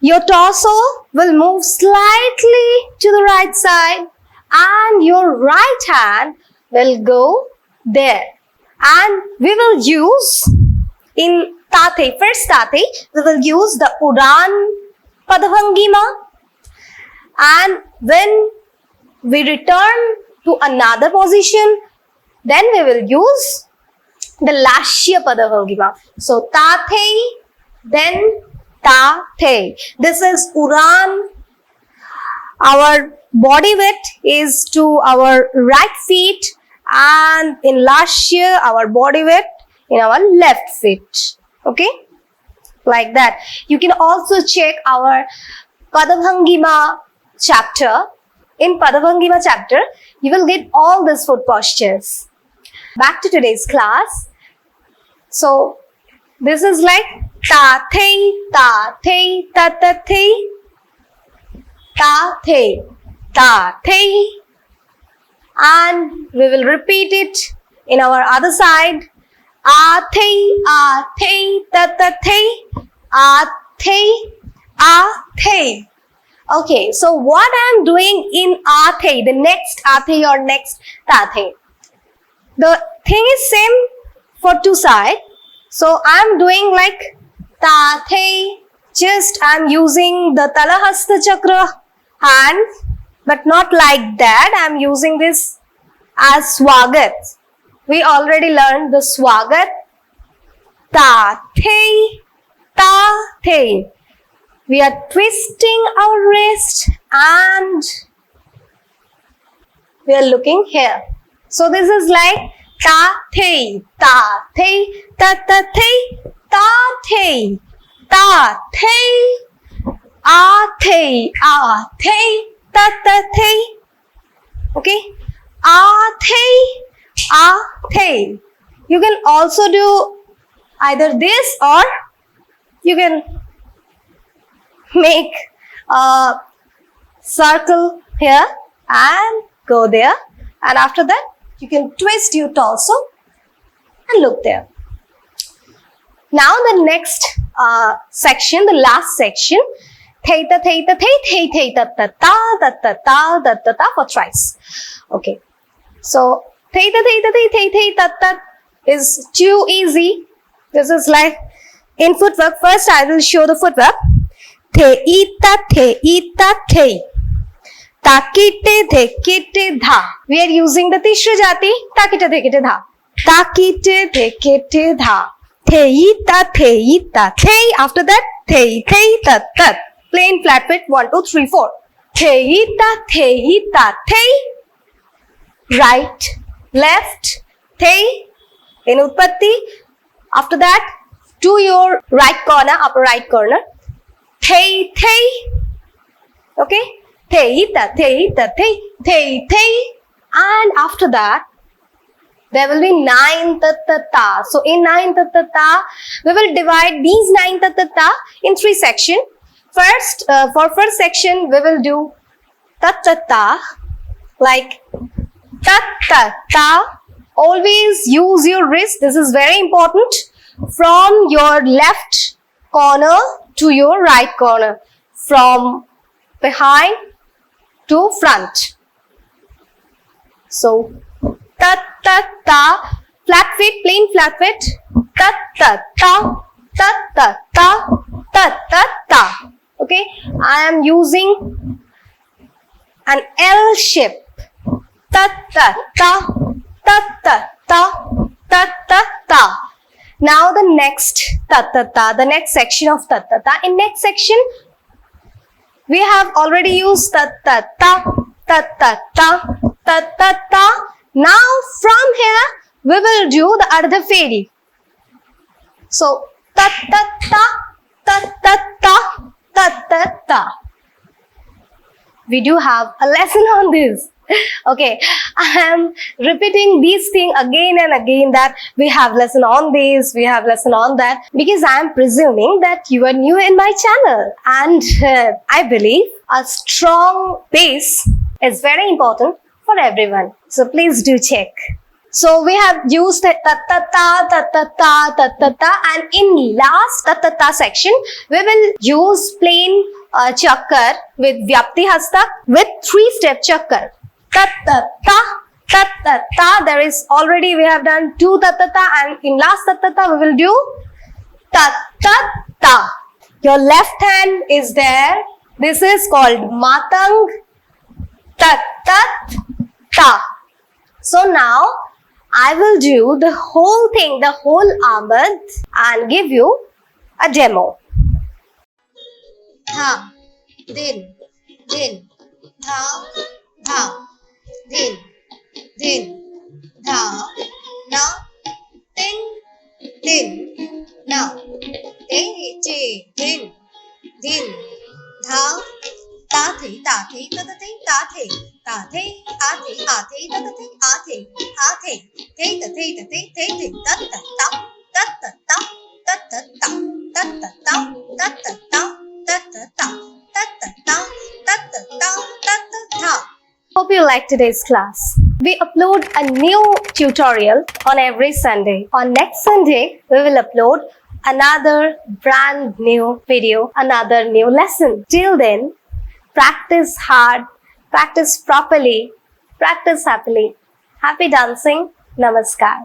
Your torso will move slightly to the right side and your right hand will go there. And we will use in Tathe, first Tathe, we will use the Udan Padabhangima. And when we return to another position, then we will use the Lashya Padabhangima. So Tathe, then Tathe. This is Udan. Our body weight is to our right feet, and in Lashya, our body weight in our left feet. Okay? Like that. You can also check our Padabhangima chapter. In Padabhangima chapter, you will get all these foot postures. Back to today's class. So, this is like Ta-thay, ta-thay, ta-ta-thay, ta-thay, ta-thay. And we will repeat it in our other side. A-thay, a-thay, ta-ta-thay, a-thay, a-thay. Okay, so what I am doing in A-thay, the next A-thay or next Ta-thay. The thing is same for two sides. So I am doing like Ta-thay, just I am using the Talahasta Chakra hand, but not like that. I am using this as Swagat. We already learned the Swagat. Ta-thay, ta-thay. We are twisting our wrist and we are looking here. So this is like ta-thay, ta-thay, ta-ta-thay, ta-thay, ta-thay, a-thay, a-thay, ta-ta-thay. Okay? A-thay, a-thay. You can also do either this or you can make a circle here and go there, and after that you can twist your torso and look there. Now the next section, the last section, Theita Theita Thei Thei Thei Ta Ta Ta Ta Ta Ta Ta Ta Ta for thrice. Okay, so Theita Theita Thei Thei Thei Ta Ta is too easy. This is like in footwork. First I will show the footwork. Theita theita thei. Takite dhekite dha. We are using the Tishra Jati. Takite dhekite dha. Takite dhekite dha. Theita theita thei. After that, thei thei tat tat. Plain flat feet. 1, 2, 3, 4. Theita theita thei. Right, left, thei. In Utpatti. After that, to your right corner, upper right corner. Thei, thei. Okay? Theita, theita, thei, thei, thei. And after that, there will be 9 ta-ta-ta. So, in 9 ta-ta-ta, we will divide these 9 ta-ta-ta in 3 sections. First, for first section, we will do ta-ta-ta, like ta-ta-ta. Always use your wrist. This is very important. From your left corner to your right corner, from behind to front. So, ta ta ta, flat feet, plain flat feet, ta ta ta, ta ta ta, ta ta ta. Okay, I am using an L shape. Ta ta ta, ta ta ta, ta ta ta. Now the next ta-ta-ta, the next section of ta-ta-ta. In next section, we have already used ta-ta-ta, ta-ta-ta, ta-ta-ta. Now from here, we will do the Ardha Fedi. So, ta-ta-ta, ta-ta-ta, ta-ta-ta. We do have a lesson on this. Okay, I am repeating these things again and again, that we have lesson on this, we have lesson on that, because I am presuming that you are new in my channel, and I believe a strong base is very important for everyone. So please do check. So we have used ta ta ta ta ta ta ta ta ta, and in last ta ta ta section we will use plain chakkar with Vyapti Hastak with 3-step chakkar. Ta ta ta ta ta ta. There is already we have done 2 ta ta ta, and in last ta ta ta we will do ta ta ta. Your left hand is there. This is called matang. Ta ta ta. So now I will do the whole thing, the whole Amad, and give you a demo. Tha, din, din, tha, tha, din, din, tha, na, tin, din, na, te, che, din, din, tha, ta thi, ta thi, ta ta thi, ta thi, ta thi, a thi, a thi, ta ta thi, a thi, a thi, thi, ta thi, ta thi, thi, thi, ta ta ta, ta ta ta, ta ta ta, ta ta ta, ta ta ta, ta ta ta, ta ta ta, ta ta ta, ta ta ta. Hope you liked today's class. We upload a new tutorial on every Sunday. On next Sunday, we will upload another brand new video, another new lesson. Till then, practice hard, practice properly, practice happily. Happy dancing. Namaskar.